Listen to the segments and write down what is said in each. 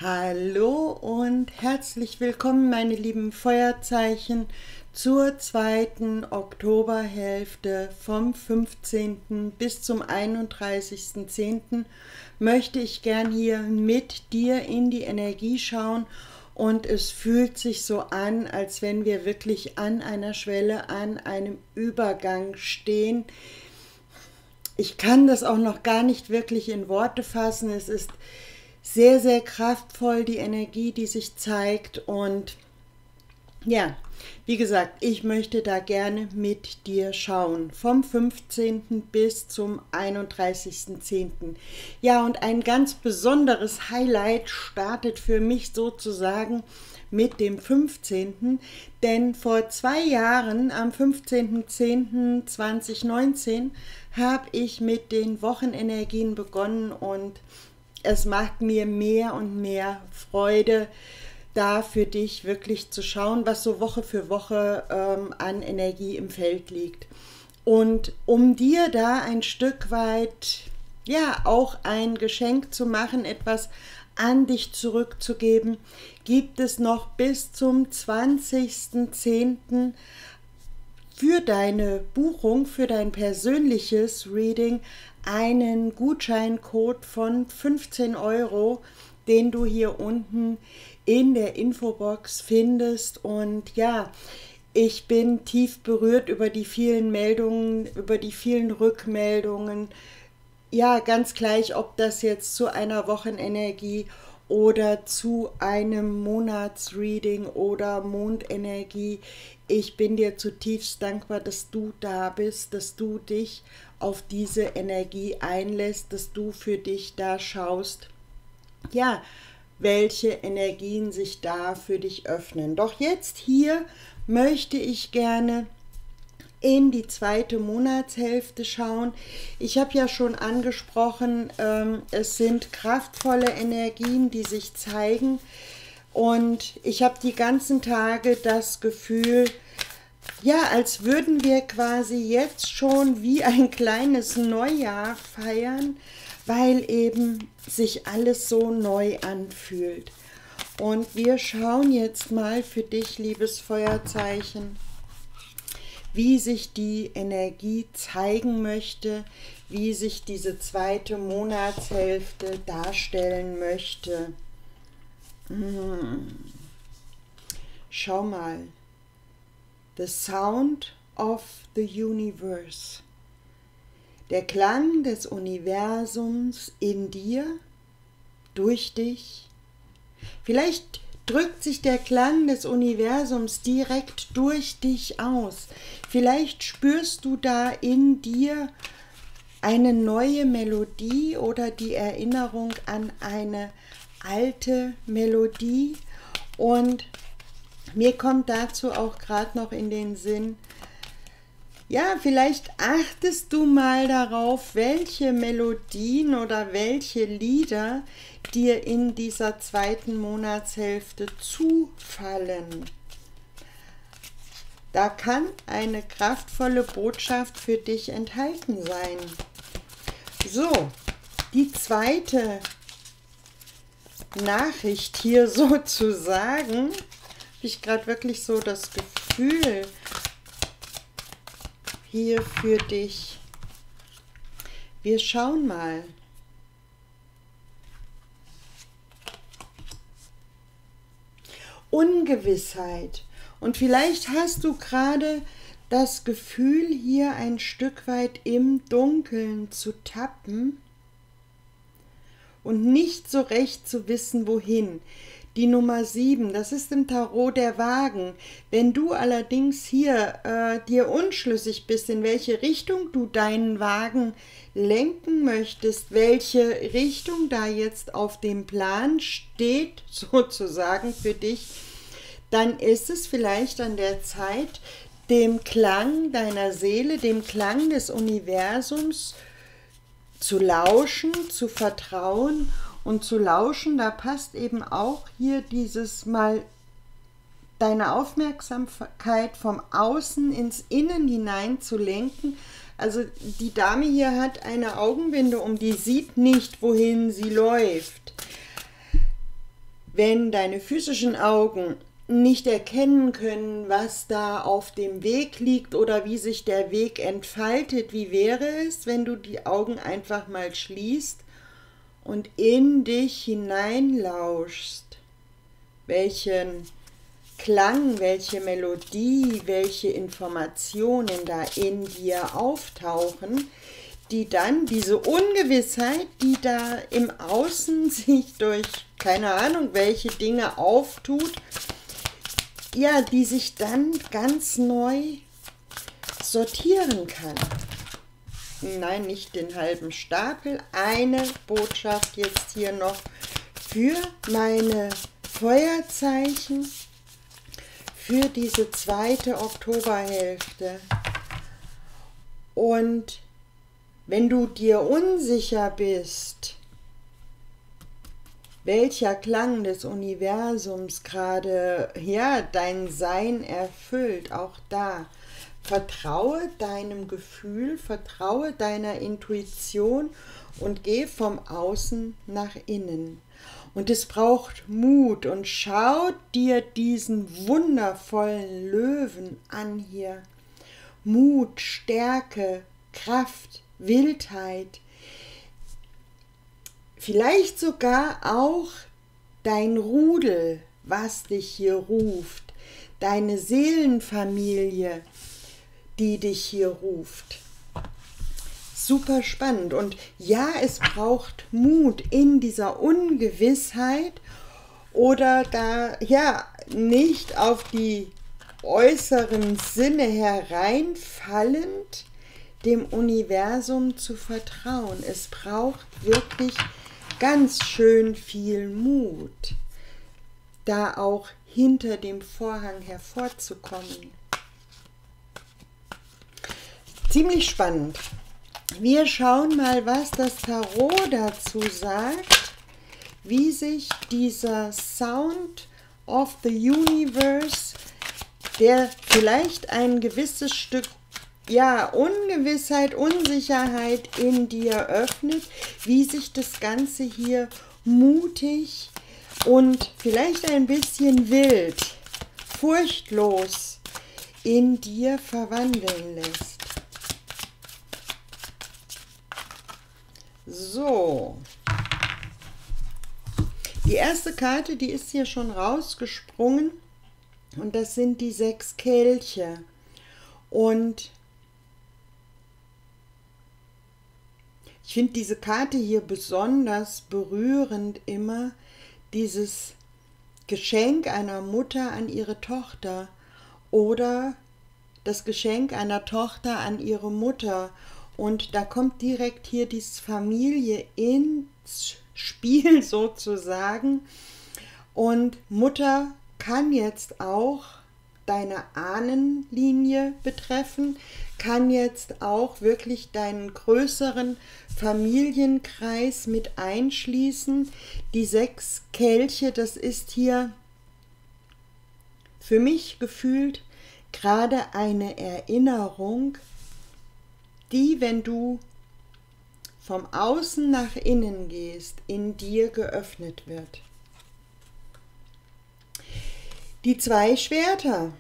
Hallo und herzlich willkommen, meine lieben Feuerzeichen, zur zweiten Oktoberhälfte vom 15. bis zum 31.10. möchte ich gern hier mit dir in die Energie schauen und es fühlt sich so an, als wenn wir wirklich an einer Schwelle, an einem Übergang stehen. Ich kann das auch noch gar nicht wirklich in Worte fassen. Es ist sehr, sehr kraftvoll, die Energie, die sich zeigt. Und ja, wie gesagt, ich möchte da gerne mit dir schauen. Vom 15. bis zum 31.10. Ja, und ein ganz besonderes Highlight startet für mich sozusagen mit dem 15. Denn vor 2 Jahren, am 15.10.2019, habe ich mit den Wochenenergien begonnen und es macht mir mehr und mehr Freude, da für dich wirklich zu schauen, was so Woche für Woche an Energie im Feld liegt. Und um dir da ein Stück weit, ja, auch ein Geschenk zu machen, etwas an dich zurückzugeben, gibt es noch bis zum 20.10. für deine Buchung, für dein persönliches Reading einen Gutscheincode von 15 €, den du hier unten in der Infobox findest. Und ja, ich bin tief berührt über die vielen Meldungen, über die vielen Rückmeldungen. Ja, ganz gleich, ob das jetzt zu einer Wochenenergie oder zu einem Monatsreading oder Mondenergie. Ich bin dir zutiefst dankbar, dass du da bist, dass du dich auf diese Energie einlässt, dass du für dich da schaust, ja, welche Energien sich da für dich öffnen. Doch jetzt hier möchte ich gerne in die zweite Monatshälfte schauen. Ich habe ja schon angesprochen, es sind kraftvolle Energien, die sich zeigen, und ich habe die ganzen Tage das Gefühl, ja, als würden wir quasi jetzt schon wie ein kleines Neujahr feiern, weil eben sich alles so neu anfühlt. Und wir schauen jetzt mal für dich, liebes Feuerzeichen, wie sich die Energie zeigen möchte, wie sich diese zweite Monatshälfte darstellen möchte. Schau mal. The Sound of the Universe. Der Klang des Universums in dir, durch dich. Vielleicht drückt sich der Klang des Universums direkt durch dich aus. Vielleicht spürst du da in dir eine neue Melodie oder die Erinnerung an eine alte Melodie. Und mir kommt dazu auch gerade noch in den Sinn, ja, vielleicht achtest du mal darauf, welche Melodien oder welche Lieder dir in dieser zweiten Monatshälfte zufallen. Da kann eine kraftvolle Botschaft für dich enthalten sein. So, die zweite Nachricht hier sozusagen, habe ich gerade wirklich so das Gefühl hier für dich. Wir schauen mal. Ungewissheit. Und vielleicht hast du gerade das Gefühl, hier ein Stück weit im Dunkeln zu tappen und nicht so recht zu wissen, wohin. Die Nummer 7, das ist im Tarot der Wagen. Wenn du allerdings hier dir unschlüssig bist, in welche Richtung du deinen Wagen lenken möchtest, welche Richtung da jetzt auf dem Plan steht, sozusagen für dich, dann ist es vielleicht an der Zeit, dem Klang deiner Seele, dem Klang des Universums zu lauschen, zu vertrauen. Und zu lauschen, da passt eben auch hier dieses Mal deine Aufmerksamkeit vom Außen ins Innen hinein zu lenken. Also die Dame hier hat eine, Augenbinde um, die sieht nicht, wohin sie läuft. wenn deine physischen Augen nicht erkennen können, was da auf dem Weg liegt oder wie sich der Weg entfaltet, wie wäre es, wenn du die Augen einfach mal schließt und in dich hineinlauschst, welchen Klang, welche Melodie, welche Informationen da in dir auftauchen, die dann diese Ungewissheit, die da im Außen sich durch keine Ahnung welche Dinge auftut, ja, die sich dann ganz neu sortieren kann. Nein, nicht den halben Stapel. Eine Botschaft jetzt hier noch für meine Feuerzeichen, für diese zweite Oktoberhälfte. Und wenn du dir unsicher bist, welcher Klang des Universums gerade dein Sein erfüllt, auch da vertraue deinem Gefühl, vertraue deiner Intuition und geh vom Außen nach innen. Und es braucht Mut, und schau dir diesen wundervollen Löwen an hier. Mut, Stärke, Kraft, Wildheit, vielleicht sogar auch dein Rudel, was dich hier ruft, deine Seelenfamilie, die dich hier ruft. Super spannend. Und ja, es braucht Mut in dieser Ungewissheit oder da nicht auf die äußeren Sinne hereinfallend, dem Universum zu vertrauen. Es braucht wirklich ganz schön viel Mut, da auch hinter dem Vorhang hervorzukommen. Ziemlich spannend. Wir schauen mal, was das Tarot dazu sagt, wie sich dieser Sound of the Universe, der vielleicht ein gewisses Stück Ungewissheit, Unsicherheit in dir öffnet, wie sich das Ganze hier mutig und vielleicht ein bisschen wild, furchtlos in dir verwandeln lässt. So, die erste Karte, die ist hier schon rausgesprungen, und das sind die 6 Kelche. Und ich finde diese Karte hier besonders berührend immer, dieses Geschenk einer Mutter an ihre Tochter oder das Geschenk einer Tochter an ihre Mutter. Und da kommt direkt hier die Familie ins Spiel sozusagen. Und Mutter kann jetzt auch deine Ahnenlinie betreffen, kann jetzt auch wirklich deinen größeren Familienkreis mit einschließen. Die 6 Kelche, das ist hier für mich gefühlt gerade eine Erinnerung, die, wenn du vom Außen nach innen gehst, in dir geöffnet wird. Die 2 Schwerter.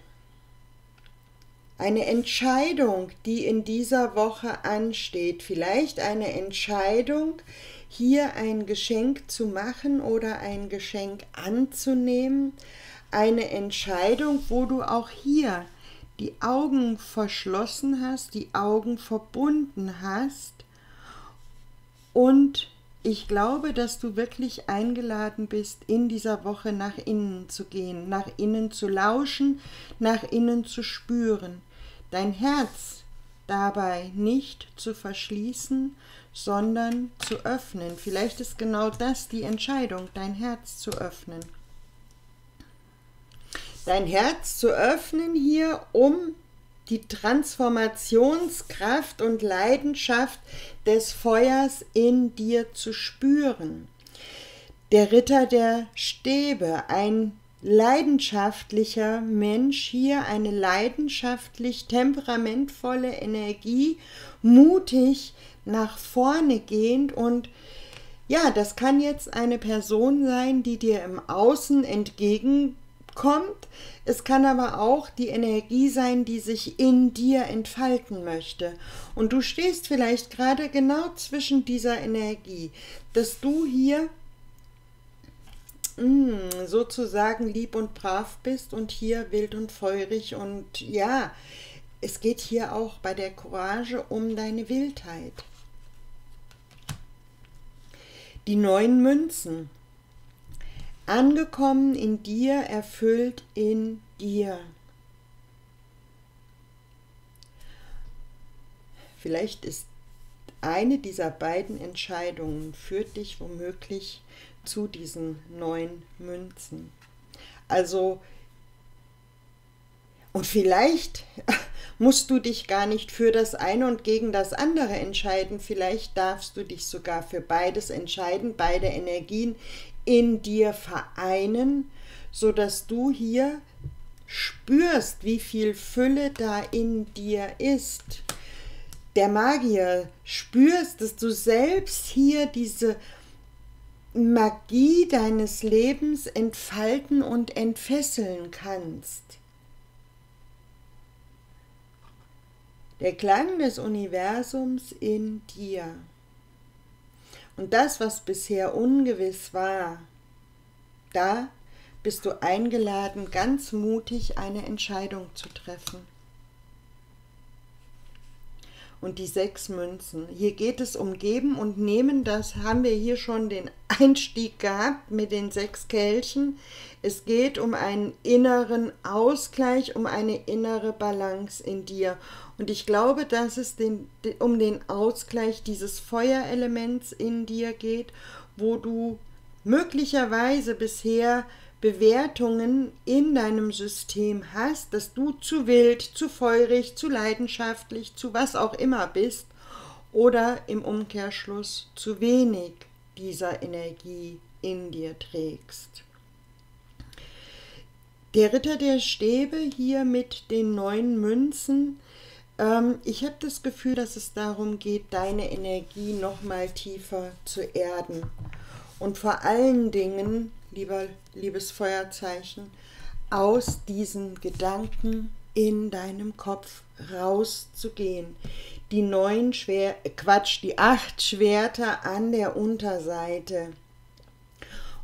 Eine Entscheidung, die in dieser Woche ansteht. Vielleicht eine Entscheidung, hier ein Geschenk zu machen oder ein Geschenk anzunehmen. Eine Entscheidung, wo du auch hier die Augen verschlossen hast, die Augen verbunden hast. Und ich glaube, dass du wirklich eingeladen bist, in dieser Woche nach innen zu gehen, nach innen zu lauschen, nach innen zu spüren. Dein Herz dabei nicht zu verschließen, sondern zu öffnen. Vielleicht ist genau das die Entscheidung, dein Herz zu öffnen. Dein Herz zu öffnen hier, um die Transformationskraft und Leidenschaft des Feuers in dir zu spüren. Der Ritter der Stäbe, ein leidenschaftlicher Mensch hier, eine leidenschaftlich temperamentvolle Energie, mutig nach vorne gehend und Ja, das kann jetzt eine Person sein, die dir im Außen entgegenkommt. Es kann aber auch die Energie sein, die sich in dir entfalten möchte. Und du stehst vielleicht gerade genau zwischen dieser Energie, dass du hier sozusagen lieb und brav bist und hier wild und feurig. Und ja, es geht hier auch bei der Courage um deine Wildheit. Die 9 Münzen. Angekommen in dir, erfüllt in dir. Vielleicht ist eine dieser beiden Entscheidungen führt dich womöglich zu diesen 9 Münzen. Also, und vielleicht musst du dich gar nicht für das eine und gegen das andere entscheiden. Vielleicht darfst du dich sogar für beides entscheiden, beide Energien in dir vereinen, sodass du hier spürst, wie viel Fülle da in dir ist. Der Magier, spürst, dass du selbst hier diese Magie deines Lebens entfalten und entfesseln kannst. Der Klang des Universums in dir. Und das, was bisher ungewiss war, da bist du eingeladen, ganz mutig eine Entscheidung zu treffen. Und die 6 Münzen. Hier geht es um Geben und Nehmen. Das haben wir hier schon den Einstieg gehabt mit den 6 Kelchen. Es geht um einen inneren Ausgleich, um eine innere Balance in dir. Und ich glaube, dass es um den Ausgleich dieses Feuerelements in dir geht, wo du möglicherweise bisher Bewertungen in deinem System hast, dass du zu wild, zu feurig, zu leidenschaftlich, zu was auch immer bist oder im Umkehrschluss zu wenig dieser Energie in dir trägst. Der Ritter der Stäbe hier mit den 9 Münzen. Ich habe das Gefühl, dass es darum geht, deine Energie noch mal tiefer zu erden. Und vor allen Dingen, liebes Feuerzeichen, aus diesen Gedanken in deinem Kopf rauszugehen. Die 8 Schwerter an der Unterseite.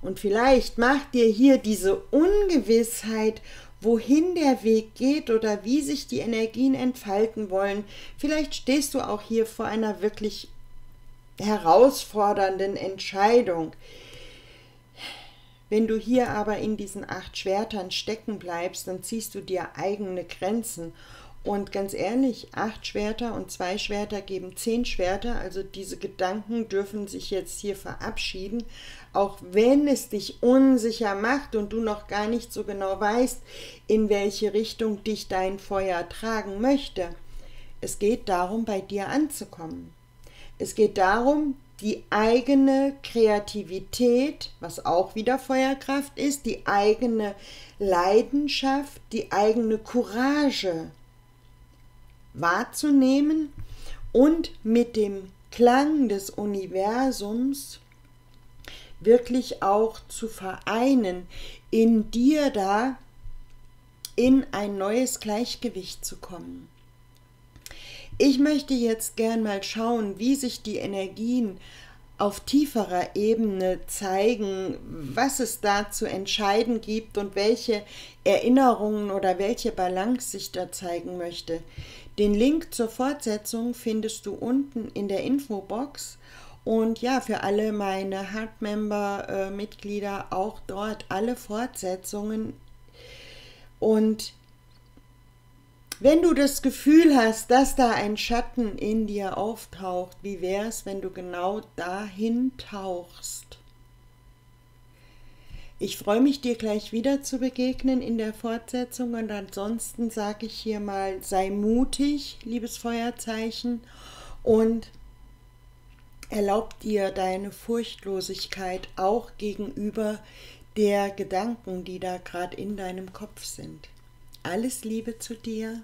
Und vielleicht macht dir hier diese Ungewissheit, wohin der Weg geht oder wie sich die Energien entfalten wollen. Vielleicht stehst du auch hier vor einer wirklich herausfordernden Entscheidung. Wenn du hier aber in diesen 8 Schwertern stecken bleibst, dann ziehst du dir eigene Grenzen. Und ganz ehrlich, 8 Schwerter und 2 Schwerter geben 10 Schwerter, also diese Gedanken dürfen sich jetzt hier verabschieden, auch wenn es dich unsicher macht und du noch gar nicht so genau weißt, in welche Richtung dich dein Feuer tragen möchte. Es geht darum, bei dir anzukommen. Es geht darum, die eigene Kreativität, was auch wieder Feuerkraft ist, die eigene Leidenschaft, die eigene Courage wahrzunehmen und mit dem Klang des Universums wirklich auch zu vereinen, in dir da in ein neues Gleichgewicht zu kommen. Ich möchte jetzt gern mal schauen, wie sich die Energien auf tieferer Ebene zeigen, was es da zu entscheiden gibt und welche Erinnerungen oder welche Balance sich da zeigen möchte. Den Link zur Fortsetzung findest du unten in der Infobox und ja, für alle meine Heartmember-Mitglieder auch dort alle Fortsetzungen. Und wenn du das Gefühl hast, dass da ein Schatten in dir auftaucht, wie wäre es, wenn du genau dahin tauchst? Ich freue mich, dir gleich wieder zu begegnen in der Fortsetzung und ansonsten sage ich hier mal, sei mutig, liebes Feuerzeichen, und erlaub dir deine Furchtlosigkeit auch gegenüber der Gedanken, die da gerade in deinem Kopf sind. Alles Liebe zu dir.